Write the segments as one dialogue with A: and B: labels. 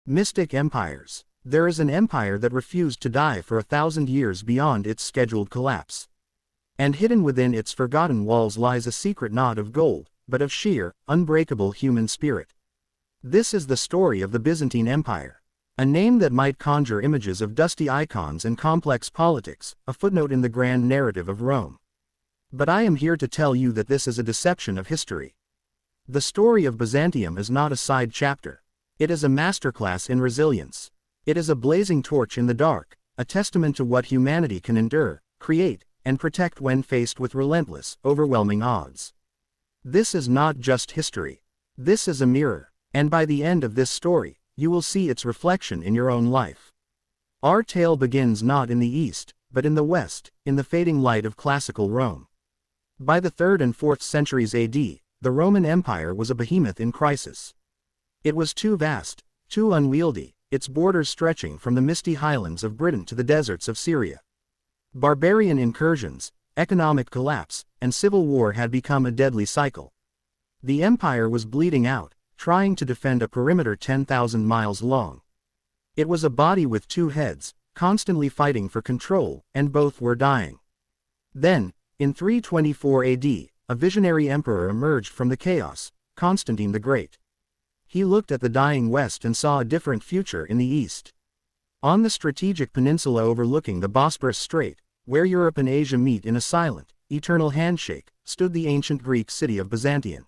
A: Mystic empires. There is an empire that refused to die for 1,000 years beyond its scheduled collapse. And hidden within its forgotten walls lies a secret not of gold, but of sheer, unbreakable human spirit. This is the story of the Byzantine Empire. A name that might conjure images of dusty icons and complex politics, a footnote in the grand narrative of Rome. But I am here to tell you that this is a deception of history. The story of Byzantium is not a side chapter. It is a masterclass in resilience. It is a blazing torch in the dark, a testament to what humanity can endure, create, and protect when faced with relentless, overwhelming odds. This is not just history. This is a mirror, and by the end of this story, you will see its reflection in your own life. Our tale begins not in the East, but in the West, in the fading light of classical Rome. By the 3rd and 4th centuries AD, the Roman Empire was a behemoth in crisis. It was too vast, too unwieldy, its borders stretching from the misty highlands of Britain to the deserts of Syria. Barbarian incursions, economic collapse, and civil war had become a deadly cycle. The empire was bleeding out, trying to defend a perimeter 10,000 miles long. It was a body with two heads, constantly fighting for control, and both were dying. Then, in 324 AD, a visionary emperor emerged from the chaos, Constantine the Great. He looked at the dying West and saw a different future in the East. On the strategic peninsula overlooking the Bosporus Strait, where Europe and Asia meet in a silent, eternal handshake, stood the ancient Greek city of Byzantium.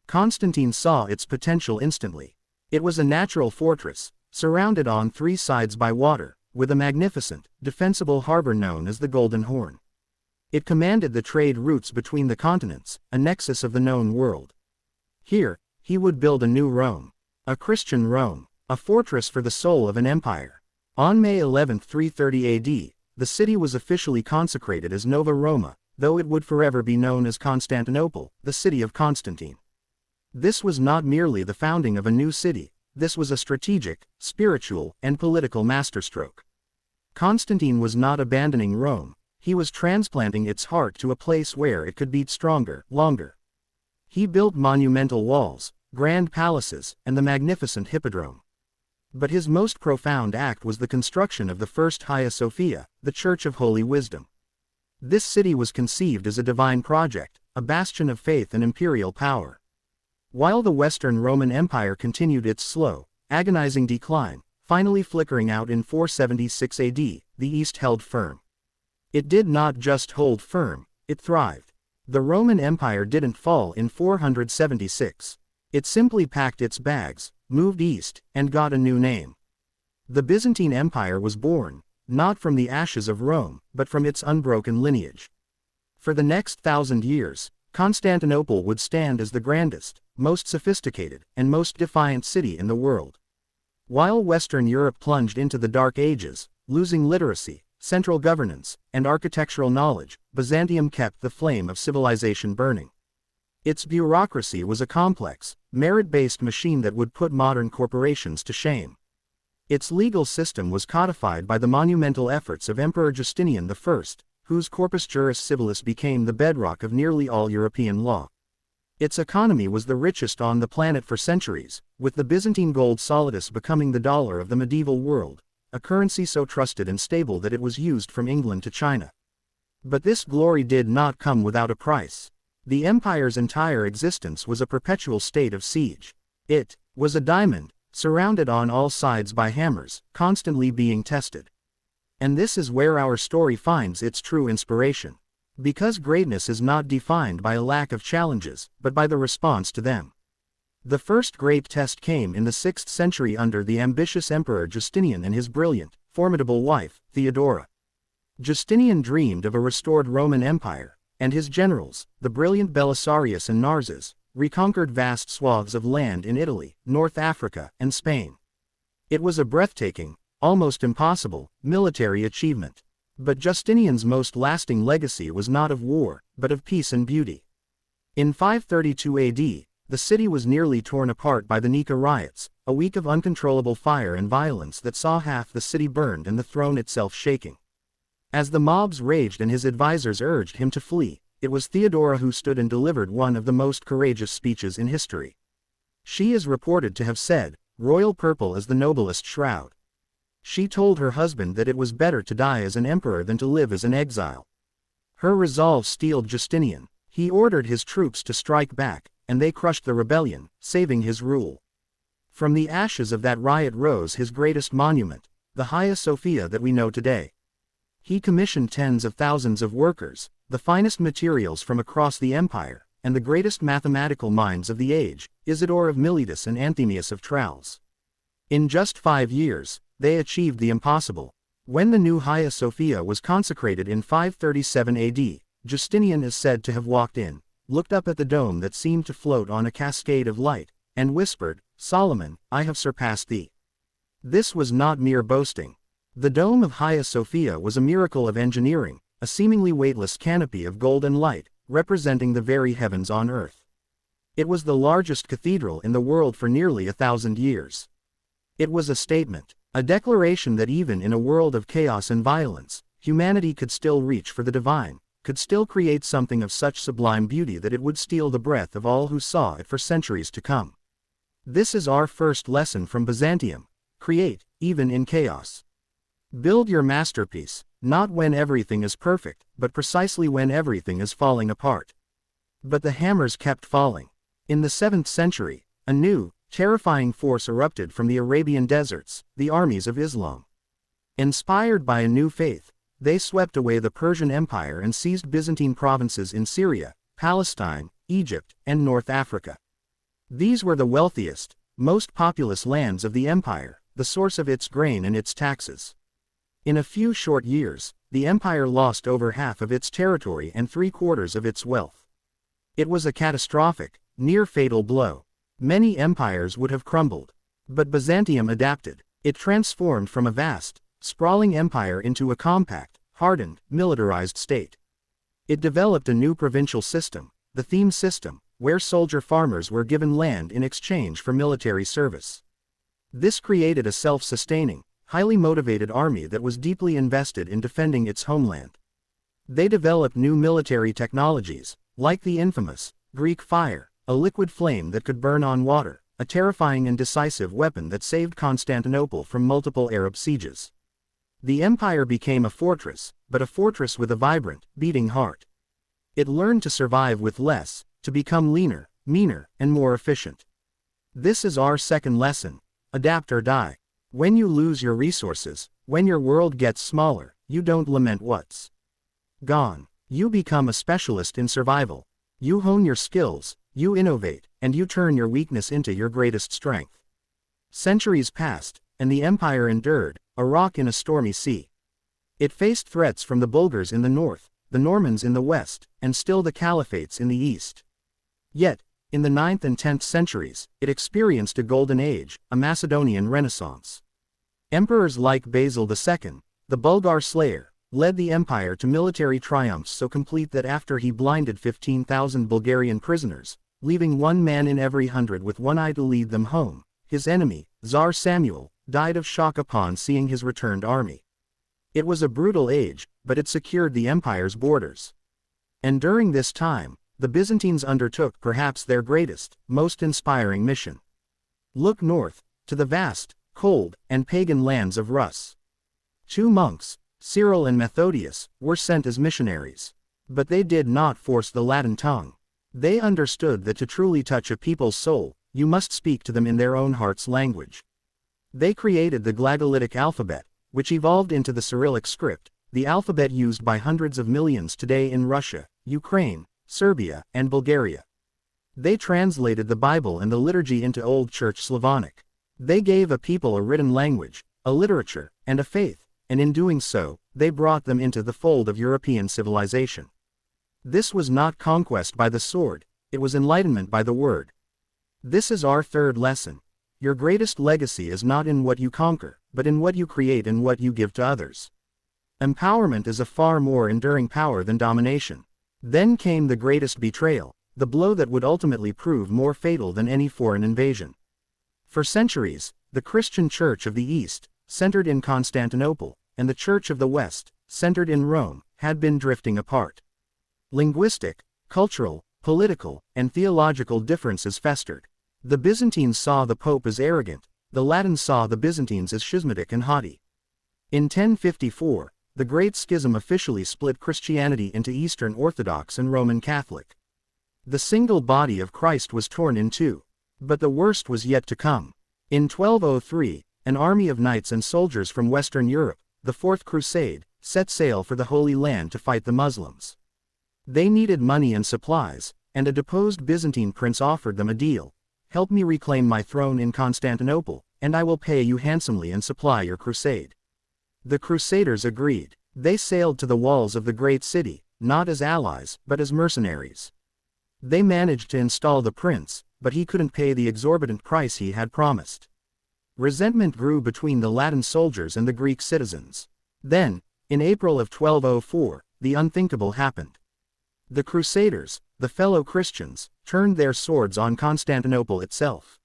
A: Constantine saw its potential instantly. It was a natural fortress, surrounded on three sides by water, with a magnificent, defensible harbor known as the Golden Horn. It commanded the trade routes between the continents, a nexus of the known world. Here, he would build a new Rome, a Christian Rome, a fortress for the soul of an empire. On May 11, 330 AD, the city was officially consecrated as Nova Roma, though it would forever be known as Constantinople, the city of Constantine. This was not merely the founding of a new city, this was a strategic, spiritual, and political masterstroke. Constantine was not abandoning Rome, he was transplanting its heart to a place where it could beat stronger, longer. He built monumental walls, grand palaces, and the magnificent hippodrome. But his most profound act was the construction of the first Hagia Sophia, the Church of Holy Wisdom. This city was conceived as a divine project, a bastion of faith and imperial power. While the Western Roman Empire continued its slow, agonizing decline, finally flickering out in 476 AD, the East held firm. It did not just hold firm, it thrived. The Roman Empire didn't fall in 476. It simply packed its bags, moved east, and got a new name. The Byzantine Empire was born, not from the ashes of Rome, but from its unbroken lineage. For the next 1,000 years, Constantinople would stand as the grandest, most sophisticated, and most defiant city in the world. While Western Europe plunged into the Dark Ages, losing literacy, central governance, and architectural knowledge, Byzantium kept the flame of civilization burning. Its bureaucracy was a complex, merit-based machine that would put modern corporations to shame. Its legal system was codified by the monumental efforts of Emperor Justinian I, whose Corpus Juris Civilis became the bedrock of nearly all European law. Its economy was the richest on the planet for centuries, with the Byzantine gold solidus becoming the dollar of the medieval world, a currency so trusted and stable that it was used from England to China. But this glory did not come without a price. The empire's entire existence was a perpetual state of siege. It was a diamond, surrounded on all sides by hammers, constantly being tested. And this is where our story finds its true inspiration. Because greatness is not defined by a lack of challenges, but by the response to them. The first great test came in the 6th century under the ambitious Emperor Justinian and his brilliant, formidable wife, Theodora. Justinian dreamed of a restored Roman Empire, and his generals, the brilliant Belisarius and Narses, reconquered vast swaths of land in Italy, North Africa, and Spain. It was a breathtaking, almost impossible, military achievement. But Justinian's most lasting legacy was not of war, but of peace and beauty. In 532 AD, the city was nearly torn apart by the Nika riots, a week of uncontrollable fire and violence that saw half the city burned and the throne itself shaking. As the mobs raged and his advisors urged him to flee, it was Theodora who stood and delivered one of the most courageous speeches in history. She is reported to have said, royal purple as the noblest shroud. She told her husband that it was better to die as an emperor than to live as an exile. Her resolve steeled Justinian. He ordered his troops to strike back, and they crushed the rebellion, saving his rule. From the ashes of that riot rose his greatest monument, the Hagia Sophia that we know today. He commissioned tens of thousands of workers, the finest materials from across the empire, and the greatest mathematical minds of the age, Isidore of Miletus and Anthemius of Tralles. In just 5 years, they achieved the impossible. When the new Hagia Sophia was consecrated in 537 AD, Justinian is said to have walked in, looked up at the dome that seemed to float on a cascade of light, and whispered, "Solomon, I have surpassed thee." This was not mere boasting. The dome of Hagia Sophia was a miracle of engineering, a seemingly weightless canopy of gold and light, representing the very heavens on earth. It was the largest cathedral in the world for nearly 1,000 years. It was a statement, a declaration that even in a world of chaos and violence, humanity could still reach for the divine, could still create something of such sublime beauty that it would steal the breath of all who saw it for centuries to come. This is our first lesson from Byzantium: create, even in chaos. Build your masterpiece, not when everything is perfect, but precisely when everything is falling apart. But the hammers kept falling. In the 7th century, a new, terrifying force erupted from the Arabian deserts, the armies of Islam. Inspired by a new faith, they swept away the Persian Empire and seized Byzantine provinces in Syria, Palestine, Egypt, and North Africa. These were the wealthiest, most populous lands of the empire, the source of its grain and its taxes. In a few short years, the empire lost over half of its territory and 3/4 of its wealth. It was a catastrophic, near-fatal blow. Many empires would have crumbled. But Byzantium adapted. It transformed from a vast, sprawling empire into a compact, hardened, militarized state. It developed a new provincial system, the theme system, where soldier farmers were given land in exchange for military service. This created a self-sustaining, highly motivated army that was deeply invested in defending its homeland. They developed new military technologies, like the infamous Greek fire, a liquid flame that could burn on water, a terrifying and decisive weapon that saved Constantinople from multiple Arab sieges. The empire became a fortress, but a fortress with a vibrant, beating heart. It learned to survive with less, to become leaner, meaner, and more efficient. This is our second lesson: adapt or die. When you lose your resources, when your world gets smaller, you don't lament what's gone. You become a specialist in survival. You hone your skills, you innovate, and you turn your weakness into your greatest strength. Centuries passed, and the empire endured, a rock in a stormy sea. It faced threats from the Bulgars in the north, the Normans in the west, and still the caliphates in the east. Yet, in the 9th and 10th centuries, it experienced a golden age, a Macedonian renaissance. Emperors like Basil II, the Bulgar slayer, led the empire to military triumphs so complete that after he blinded 15,000 Bulgarian prisoners, leaving one man in every 100 with one eye to lead them home, his enemy, Tsar Samuel, died of shock upon seeing his returned army. It was a brutal age, but it secured the empire's borders. And during this time, the Byzantines undertook perhaps their greatest, most inspiring mission. Look north, to the vast, cold, and pagan lands of Rus. 2 monks, Cyril and Methodius, were sent as missionaries. But they did not force the Latin tongue. They understood that to truly touch a people's soul, you must speak to them in their own heart's language. They created the Glagolitic alphabet, which evolved into the Cyrillic script, the alphabet used by hundreds of millions today in Russia, Ukraine, Serbia, and Bulgaria. They translated the Bible and the liturgy into Old Church Slavonic. They gave a people a written language, a literature, and a faith, and in doing so, they brought them into the fold of European civilization. This was not conquest by the sword, it was enlightenment by the word. This is our third lesson. Your greatest legacy is not in what you conquer, but in what you create and what you give to others. Empowerment is a far more enduring power than domination. Then came the greatest betrayal, the blow that would ultimately prove more fatal than any foreign invasion. For centuries, the Christian Church of the East, centered in Constantinople, and the Church of the West, centered in Rome, had been drifting apart. Linguistic, cultural, political, and theological differences festered. The Byzantines saw the Pope as arrogant, the Latins saw the Byzantines as schismatic and haughty. In 1054, the Great Schism officially split Christianity into Eastern Orthodox and Roman Catholic. The single body of Christ was torn in two. But the worst was yet to come. In 1203, an army of knights and soldiers from Western Europe, the Fourth Crusade, set sail for the Holy Land to fight the Muslims. They needed money and supplies, and a deposed Byzantine prince offered them a deal. Help me reclaim my throne in Constantinople, and I will pay you handsomely and supply your crusade. The Crusaders agreed. They sailed to the walls of the great city, not as allies, but as mercenaries. They managed to install the prince, but he couldn't pay the exorbitant price he had promised. Resentment grew between the Latin soldiers and the Greek citizens. Then, in April of 1204, the unthinkable happened. The Crusaders, the fellow Christians, turned their swords on Constantinople itself.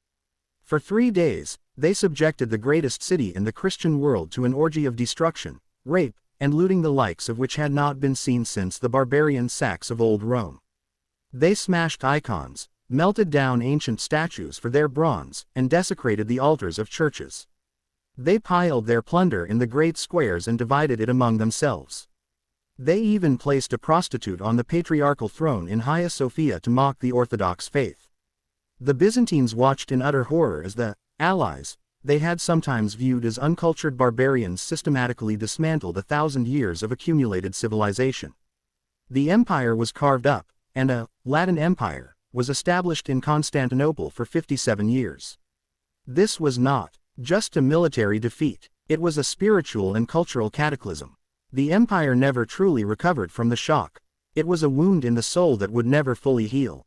A: For 3 days, they subjected the greatest city in the Christian world to an orgy of destruction, rape, and looting the likes of which had not been seen since the barbarian sacks of old Rome. They smashed icons, melted down ancient statues for their bronze, and desecrated the altars of churches. They piled their plunder in the great squares and divided it among themselves. They even placed a prostitute on the patriarchal throne in Hagia Sophia to mock the Orthodox faith. The Byzantines watched in utter horror as the allies they had sometimes viewed as uncultured barbarians systematically dismantled 1,000 years of accumulated civilization. The empire was carved up, and a Latin Empire was established in Constantinople for 57 years. This was not just a military defeat, it was a spiritual and cultural cataclysm. The empire never truly recovered from the shock. It was a wound in the soul that would never fully heal.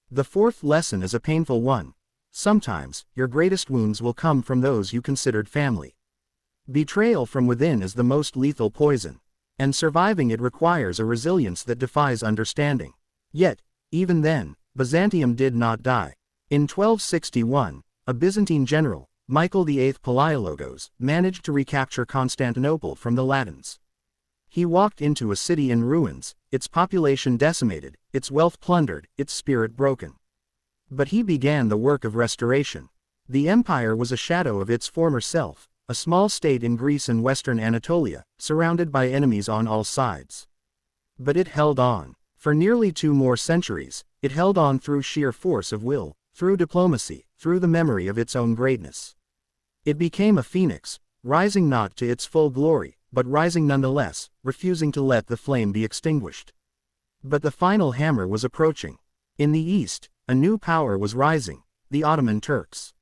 A: The fourth lesson is a painful one. Sometimes, your greatest wounds will come from those you considered family. Betrayal from within is the most lethal poison, and surviving it requires a resilience that defies understanding. Yet, even then, Byzantium did not die. In 1261, a Byzantine general, Michael VIII Palaiologos, managed to recapture Constantinople from the Latins. He walked into a city in ruins, its population decimated, its wealth plundered, its spirit broken. But he began the work of restoration. The empire was a shadow of its former self, a small state in Greece and western Anatolia, surrounded by enemies on all sides. But it held on. For nearly 2 more centuries, it held on through sheer force of will, through diplomacy, through the memory of its own greatness. It became a phoenix, rising not to its full glory, but rising nonetheless, refusing to let the flame be extinguished. But the final hammer was approaching. In the east, a new power was rising, the Ottoman Turks.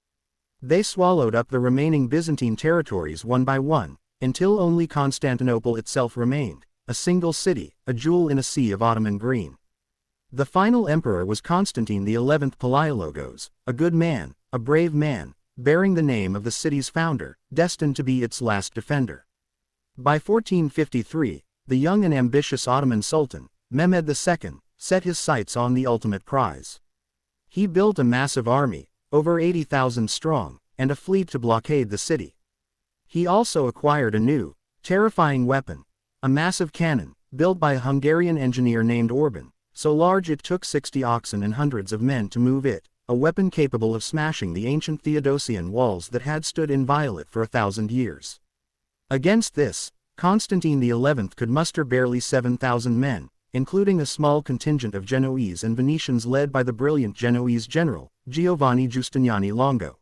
A: They swallowed up the remaining Byzantine territories one by one, until only Constantinople itself remained, a single city, a jewel in a sea of Ottoman green. The final emperor was Constantine XI Palaiologos, a good man, a brave man, bearing the name of the city's founder, destined to be its last defender. By 1453, the young and ambitious Ottoman Sultan, Mehmed II, set his sights on the ultimate prize. He built a massive army, over 80,000 strong, and a fleet to blockade the city. He also acquired a new, terrifying weapon, a massive cannon, built by a Hungarian engineer named Orban, so large it took 60 oxen and hundreds of men to move it, a weapon capable of smashing the ancient Theodosian walls that had stood inviolate for 1,000 years. Against this, Constantine XI could muster barely 7,000 men, including a small contingent of Genoese and Venetians led by the brilliant Genoese general, Giovanni Giustiniani Longo.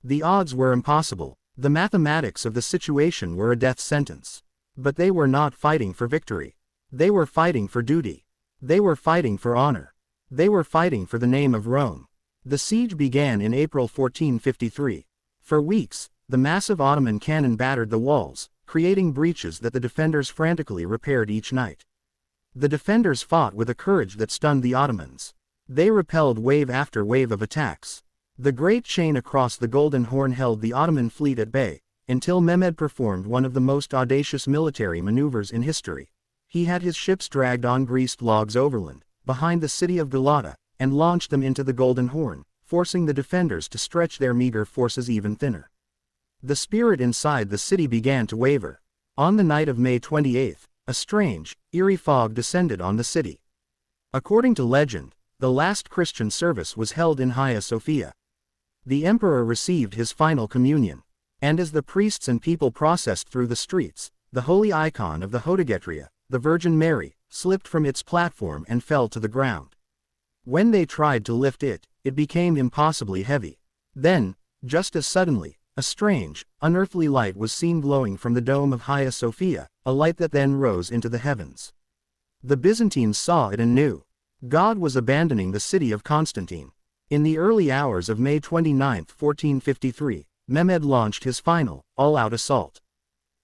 A: The odds were impossible, the mathematics of the situation were a death sentence. But they were not fighting for victory. They were fighting for duty. They were fighting for honor. They were fighting for the name of Rome. The siege began in April 1453. For weeks, the massive Ottoman cannon battered the walls, creating breaches that the defenders frantically repaired each night. The defenders fought with a courage that stunned the Ottomans. They repelled wave after wave of attacks. The great chain across the Golden Horn held the Ottoman fleet at bay, until Mehmed performed one of the most audacious military maneuvers in history. He had his ships dragged on greased logs overland, behind the city of Galata, and launched them into the Golden Horn, forcing the defenders to stretch their meager forces even thinner. The spirit inside the city began to waver. On the night of May 28, a strange, eerie fog descended on the city. According to legend, the last Christian service was held in Hagia Sophia. The emperor received his final communion. And as the priests and people processed through the streets, the holy icon of the Hodegetria, the Virgin Mary, slipped from its platform and fell to the ground. When they tried to lift it, it became impossibly heavy. Then, just as suddenly, a strange, unearthly light was seen glowing from the dome of Hagia Sophia, a light that then rose into the heavens. The Byzantines saw it and knew. God was abandoning the city of Constantine. In the early hours of May 29, 1453, Mehmed launched his final, all-out assault.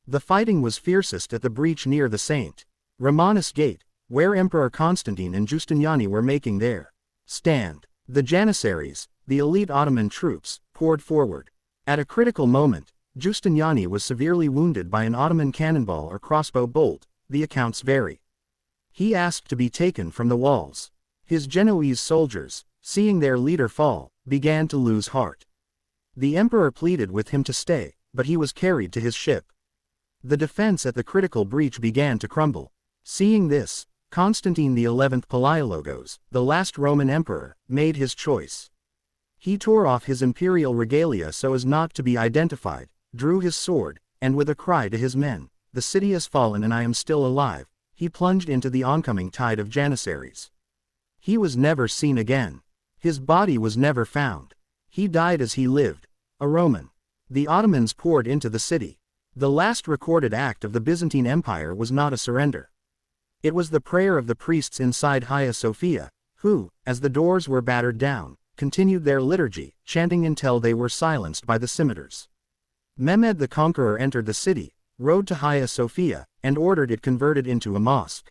A: The fighting was fiercest at the breach near the St. Romanus Gate, where Emperor Constantine and Giustiniani were making their stand. The Janissaries, the elite Ottoman troops, poured forward. At a critical moment, Giustiniani was severely wounded by an Ottoman cannonball or crossbow bolt, the accounts vary. He asked to be taken from the walls. His Genoese soldiers, seeing their leader fall, began to lose heart. The emperor pleaded with him to stay, but he was carried to his ship. The defense at the critical breach began to crumble. Seeing this, Constantine XI Palaiologos, the last Roman emperor, made his choice. He tore off his imperial regalia so as not to be identified, drew his sword, and with a cry to his men, "The city has fallen and I am still alive," he plunged into the oncoming tide of Janissaries. He was never seen again. His body was never found. He died as he lived, a Roman. The Ottomans poured into the city. The last recorded act of the Byzantine Empire was not a surrender. It was the prayer of the priests inside Hagia Sophia, who, as the doors were battered down, continued their liturgy, chanting until they were silenced by the scimitars. Mehmed the Conqueror entered the city, rode to Hagia Sophia, and ordered it converted into a mosque.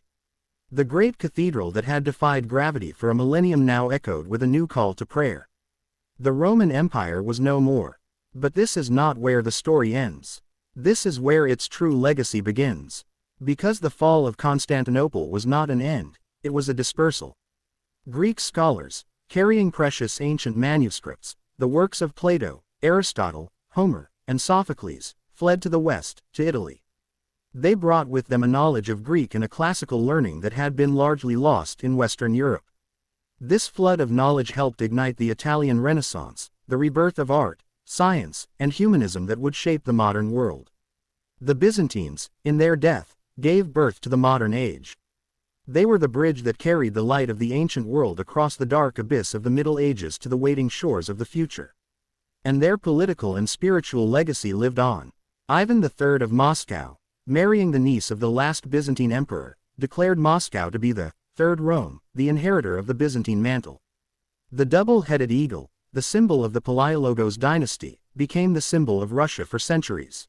A: The great cathedral that had defied gravity for a millennium now echoed with a new call to prayer. The Roman Empire was no more. But this is not where the story ends. This is where its true legacy begins. Because the fall of Constantinople was not an end, it was a dispersal. Greek scholars, carrying precious ancient manuscripts, the works of Plato, Aristotle, Homer, and Sophocles, fled to the west, to Italy. They brought with them a knowledge of Greek and a classical learning that had been largely lost in Western Europe. This flood of knowledge helped ignite the Italian Renaissance, the rebirth of art, science, and humanism that would shape the modern world. The Byzantines, in their death, gave birth to the modern age. They were the bridge that carried the light of the ancient world across the dark abyss of the Middle Ages to the waiting shores of the future. And their political and spiritual legacy lived on. Ivan III of Moscow, marrying the niece of the last Byzantine emperor, declared Moscow to be the Third Rome, the inheritor of the Byzantine mantle. The double-headed eagle, the symbol of the Palaiologos dynasty, became the symbol of Russia for centuries.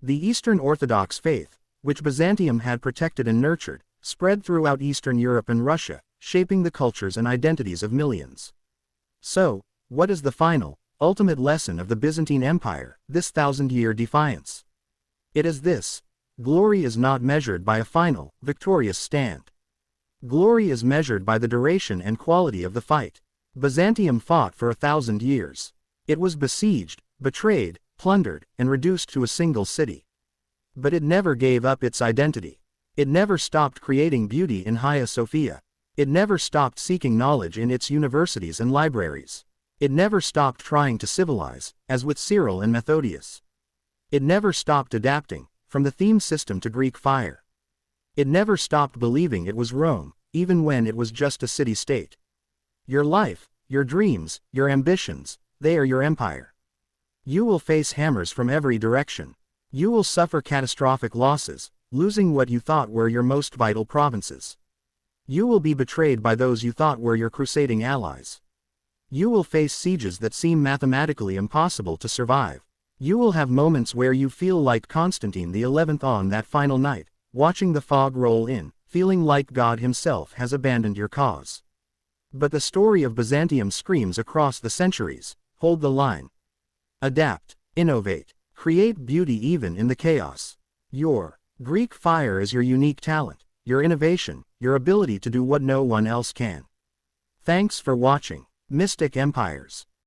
A: The Eastern Orthodox faith, which Byzantium had protected and nurtured, spread throughout Eastern Europe and Russia, shaping the cultures and identities of millions. So, what is the final, ultimate lesson of the Byzantine Empire, this thousand-year defiance? It is this: glory is not measured by a final, victorious stand. Glory is measured by the duration and quality of the fight. Byzantium fought for 1,000 years. It was besieged, betrayed, plundered, and reduced to a single city. But it never gave up its identity. It never stopped creating beauty in Hagia Sophia. It never stopped seeking knowledge in its universities and libraries. It never stopped trying to civilize, as with Cyril and Methodius. It never stopped adapting, from the theme system to Greek fire. It never stopped believing it was Rome, even when it was just a city-state. Your life, your dreams, your ambitions, they are your empire. You will face hammers from every direction. You will suffer catastrophic losses, losing what you thought were your most vital provinces. You will be betrayed by those you thought were your crusading allies. You will face sieges that seem mathematically impossible to survive. You will have moments where you feel like Constantine XI on that final night, watching the fog roll in, feeling like God himself has abandoned your cause. But the story of Byzantium screams across the centuries: hold the line. Adapt, innovate, create beauty even in the chaos. Your Greek fire is your unique talent, your innovation, your ability to do what no one else can. Thanks for watching Mystic Empires.